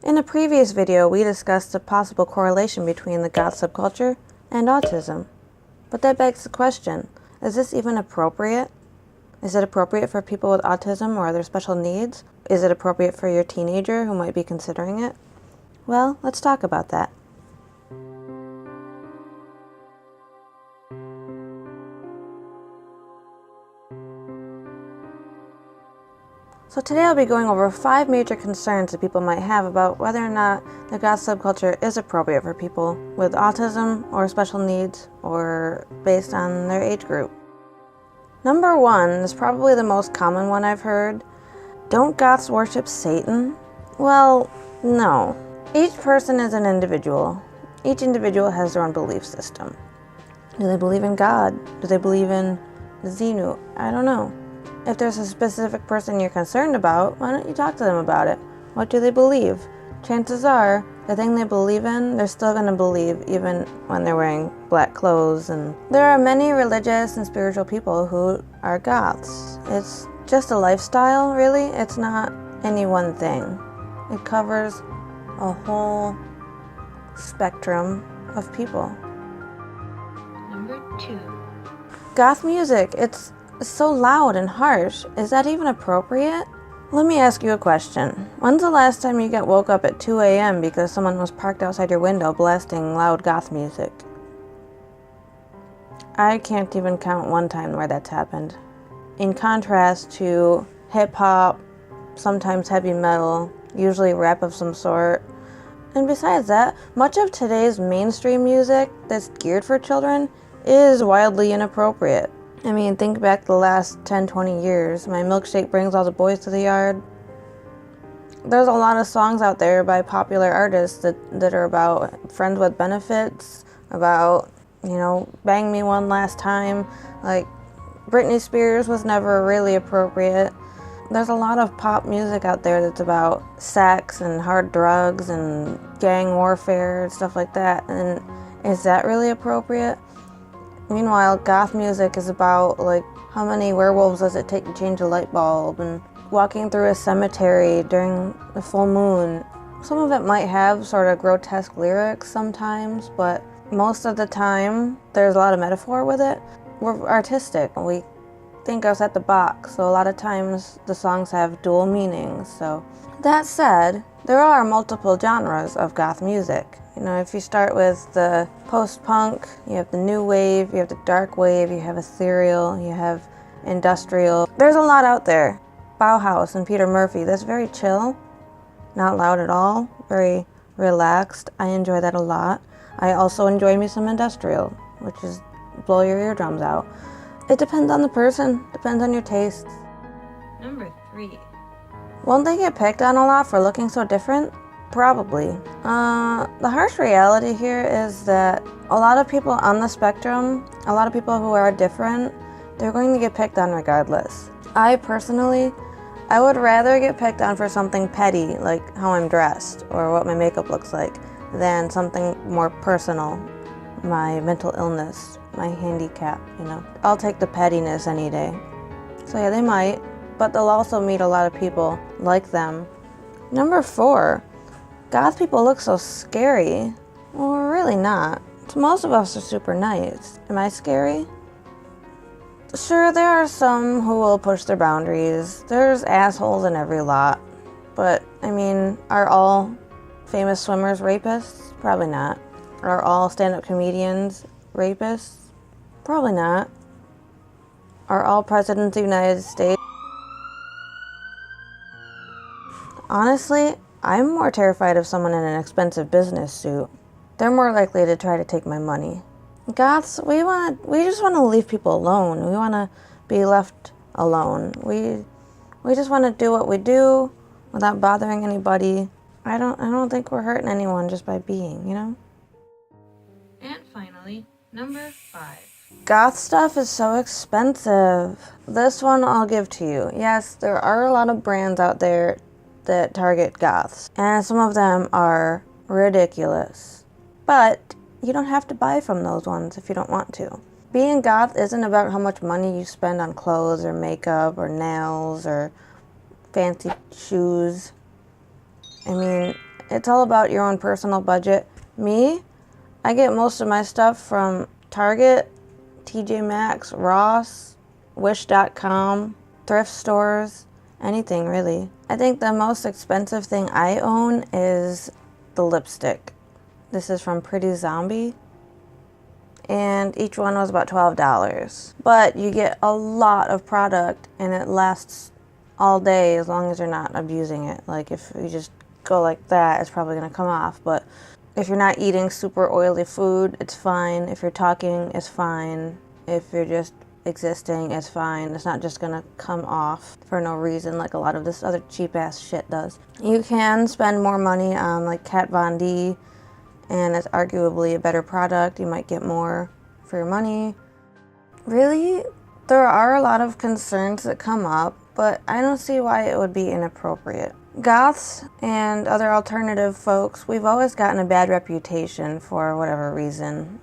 In a previous video, we discussed a possible correlation between the Goth subculture and autism. But that begs the question, is this even appropriate? Is it appropriate for people with autism or other special needs? Is it appropriate for your teenager who might be considering it? Well, let's talk about that. So today I'll be going over 5 major concerns that people might have about whether or not the Goth subculture is appropriate for people with autism or special needs or based on their age group. Number 1 is probably the most common one I've heard. Don't Goths worship Satan? Well, no. Each person is an individual. Each individual has their own belief system. Do they believe in God? Do they believe in Xenu? I don't know. If there's a specific person you're concerned about, why don't you talk to them about it? What do they believe? Chances are, the thing they believe in, they're still going to believe even when they're wearing black clothes. And there are many religious and spiritual people who are Goths. It's just a lifestyle, really. It's not any one thing. It covers a whole spectrum of people. Number 2. Goth music, it's so loud and harsh. Is that even appropriate? Let me ask you a question. When's the last time you got woke up at 2 a.m. because someone was parked outside your window blasting loud goth music? I can't even count one time where that's happened. In contrast to hip-hop, sometimes heavy metal, usually rap of some sort. And besides that, much of today's mainstream music that's geared for children is wildly inappropriate. I mean, think back the last 10-20 years. My milkshake brings all the boys to the yard. There's a lot of songs out there by popular artists that are about friends with benefits, about, bang me one last time. Like, Britney Spears was never really appropriate. There's a lot of pop music out there that's about sex and hard drugs and gang warfare and stuff like that. And is that really appropriate? Meanwhile, goth music is about, how many werewolves does it take to change a light bulb, and walking through a cemetery during the full moon. Some of it might have sort of grotesque lyrics sometimes, but most of the time, there's a lot of metaphor with it. We're artistic. We think outside the box, so a lot of times the songs have dual meanings. So that said, there are multiple genres of goth music. If you start with the post-punk, you have the new wave, you have the dark wave, you have ethereal, you have industrial. There's a lot out there. Bauhaus and Peter Murphy, that's very chill, not loud at all, very relaxed. I enjoy that a lot. I also enjoy me some industrial, which is blow your eardrums out. It depends on the person, depends on your tastes. Number 3. Won't they get picked on a lot for looking so different? Probably. The harsh reality here is that a lot of people on the spectrum, a lot of people who are different, they're going to get picked on regardless. I would rather get picked on for something petty, like how I'm dressed or what my makeup looks like, than something more personal, my mental illness, my handicap, I'll take the pettiness any day. So yeah, they might, but they'll also meet a lot of people like them. Number 4. Goth people look so scary. Well, we're really not. Most of us are super nice. Am I scary? Sure, there are some who will push their boundaries. There's assholes in every lot. But, are all famous swimmers rapists? Probably not. Are all stand-up comedians rapists? Probably not. Are all presidents of the United States? Honestly, I'm more terrified of someone in an expensive business suit. They're more likely to try to take my money. Goths, we just want to leave people alone. We want to be left alone. We just want to do what we do without bothering anybody. I don't think we're hurting anyone just by being, And finally, number 5. Goth stuff is so expensive. This one I'll give to you. Yes, there are a lot of brands out there that target goths, and some of them are ridiculous. But you don't have to buy from those ones if you don't want to. Being goth isn't about how much money you spend on clothes or makeup or nails or fancy shoes. It's all about your own personal budget. Me, I get most of my stuff from Target, TJ Maxx, Ross, Wish.com, thrift stores, anything really. I think the most expensive thing I own is the lipstick. This is from Pretty Zombie, and each one was about $12. But you get a lot of product, and it lasts all day as long as you're not abusing it. Like if you just go like that, it's probably gonna come off. But if you're not eating super oily food, it's fine. If you're talking, it's fine. If you're just existing, it's fine. It's not just gonna come off for no reason like a lot of this other cheap ass shit does. You can spend more money on like Kat Von D, and it's arguably a better product. You might get more for your money. Really, there are a lot of concerns that come up, but I don't see why it would be inappropriate. Goths and other alternative folks, we've always gotten a bad reputation for whatever reason.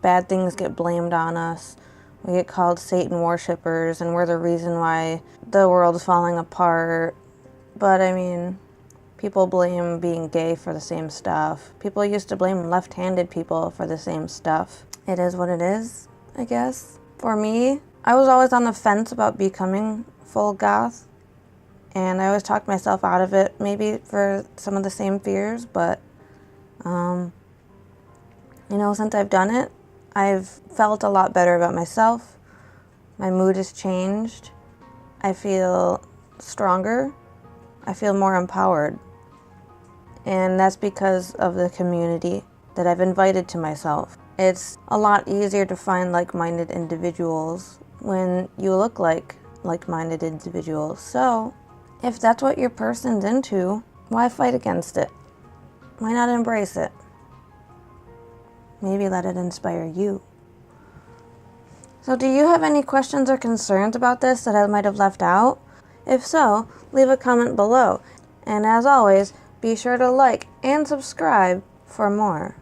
Bad things get blamed on us. We get called Satan worshippers, and we're the reason why the world's falling apart. But I mean, people blame being gay for the same stuff. People used to blame left-handed people for the same stuff. It is what it is, I guess. For me, I was always on the fence about becoming full goth, and I always talked myself out of it, maybe for some of the same fears, but, since I've done it, I've felt a lot better about myself. My mood has changed. I feel stronger. I feel more empowered. And that's because of the community that I've invited to myself. It's a lot easier to find like-minded individuals when you look like like-minded individuals. So, if that's what your person's into, why fight against it? Why not embrace it? Maybe let it inspire you. So do you have any questions or concerns about this that I might have left out? If so, leave a comment below. And as always, be sure to like and subscribe for more.